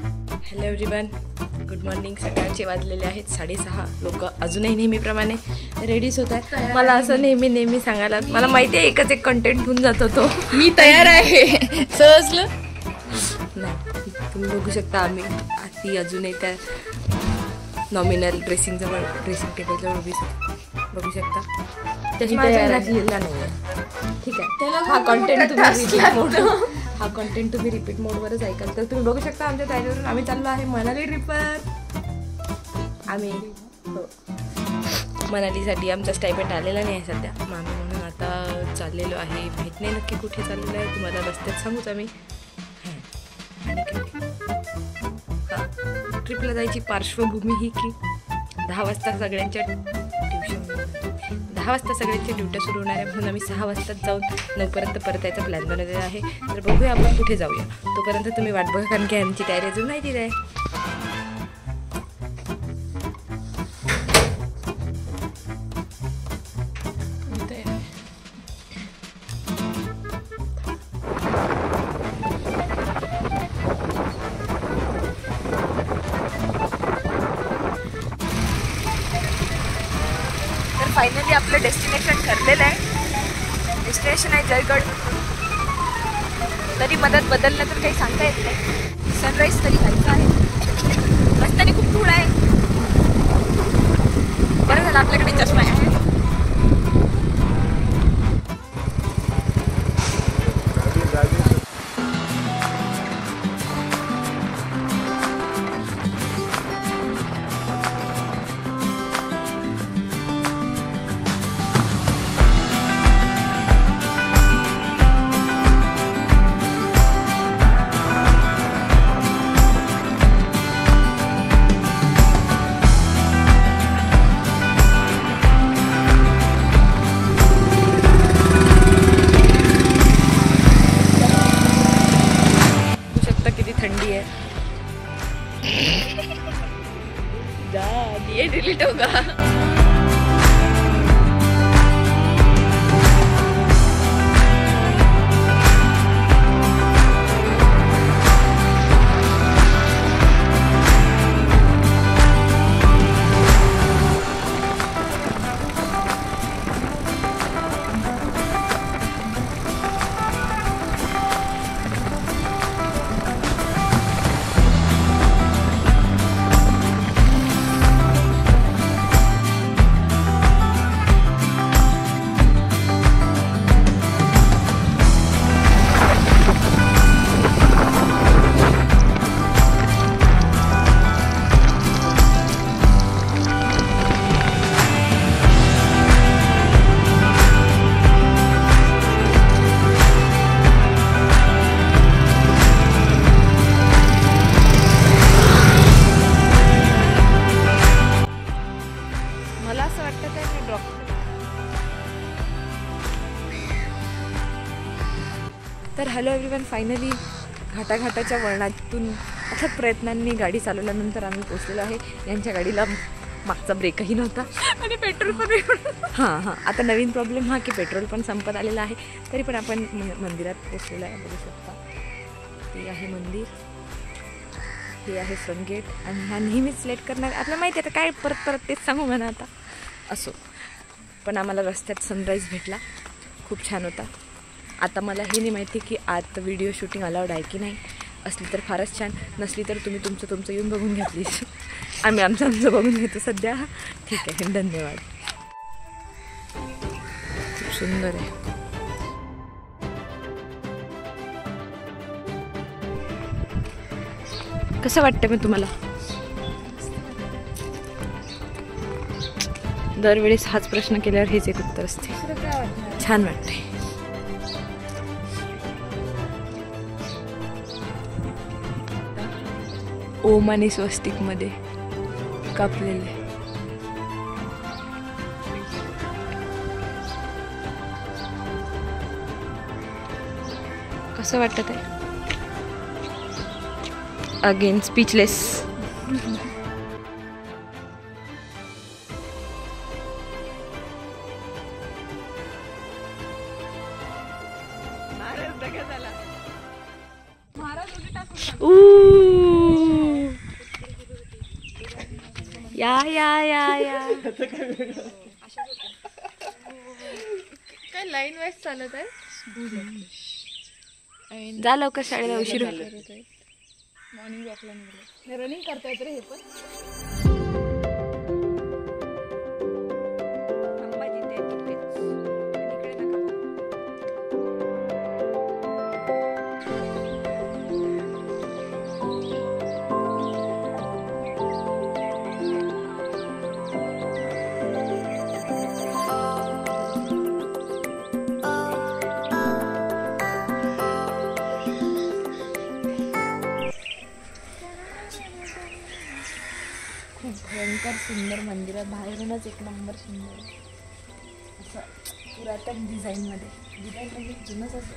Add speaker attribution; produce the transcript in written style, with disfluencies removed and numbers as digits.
Speaker 1: Hello everyone, good morning. सकाळचे वाजलेले आहेत 6:30. लोक अजूनही नेहमीप्रमाणे रेडीच होत आहेत. मला असं नेहमी सांगायला मला माहिती आहे एकच एक कंटेंट होऊन जातो तो
Speaker 2: मी तयार आहे सहजलं
Speaker 1: नाही. तुम्ही बघू शकता आम्ही ती अजूनही त्या नॉमिनल ड्रेसिंग टेबलजवळ उभी बघू शकता. चष्मा घातलेला नाही आहे. ठीक आहे, हा कंटेंट तुम्ही रिपीट मोडवरच ऐकाल. तर तुम्ही बघू शकता आमच्या तयारीवरून आम्ही चाललो आहे मनाली ट्रिपवर. आम्ही मनालीसाठी आमचा स्टायपेंड आलेला नाही आहे सध्या. आम्ही म्हणून आता चाललेलो आहे. माहीत नाही नक्की कुठे चाललेलो आहे, तुम्हाला रस्त्यात सांगूच आम्ही. ट्रिपला जायची पार्श्वभूमी ही की 10 वाजता सगळ्यांच्या ड्युट्या सुरू होणार आहे. म्हणून आम्ही 6 वाजताच जाऊन 9पर्यंत परत यायचा प्लॅन बनवलेला आहे. तर बघूया आपण कुठे जाऊया. तोपर्यंत तुम्ही वाट बघा, कारण की आमची तयारी अजून नाही दिली आहे. फायनली आपलं डेस्टिनेशन ठरलेलं आहे. डेस्टिनेशन आहे जयगड. तरी मदत बदललं तर काही सांगता येत नाही. सनराईज तरी व्हायचं आहे. रस्त्याने खूप धूळ आहे. बरं झालं आपल्याकडे चष्मा आहे. ठंडी है. ये डिलीट होगा. तर हॅलो एव्हरीवन, फायनली घाटाच्या वळणातून अथक प्रयत्नांनी गाडी चालवल्यानंतर आम्ही पोचलेलो आहे. यांच्या गाडीला मागचा ब्रेकही नव्हता आणि पेट्रोल पण हां आता नवीन प्रॉब्लेम हा की पेट्रोल पण संपत आलेला आहे. तरी पण आपण मंदिरात पोचलेलो आहे. बघू शकता हे आहे मंदिर, हे आहे फ्रंट गेट. आणि हा नेहमीच लेट करणार. आपल्याला माहिती आहे आता काय परत तेच सांगू म्हणा आता. असो, पण आम्हाला रस्त्यात सनराईज भेटला, खूप छान होता. आता मला हे नाही माहिती की आत व्हिडिओ शूटिंग अलाउड आहे की नाही. असली तर फारच छान, नसली तर तुम्ही तुमचं येऊन बघून घ्या प्लीज. आम्ही आमचं बघून घेतो सध्या. ठीक आहे, धन्यवाद. खूप सुंदर आहे. कसं वाटतं मग तुम्हाला? दरवेळेस हाच प्रश्न केल्यावर हेच एक उत्तर असते. छान वाटते. ओम आणि स्वस्तिक मध्ये कापलेले. कसं वाटत आहे? Again speechless.
Speaker 2: महाराज
Speaker 1: या या या या
Speaker 2: काय लाईन वाईज चालत आहे.
Speaker 1: जा लवकर शाळेला उशीर
Speaker 2: मॉर्निंग वॉकला निघालो. रनिंग करता येत रे हे पण.
Speaker 1: खूप भयंकर सुंदर मंदिर आहे. बाहेरूनच एक नंबर सुंदर असं पुरातन डिझाईनमध्ये. डिझाईन म्हणजे जुनंच असं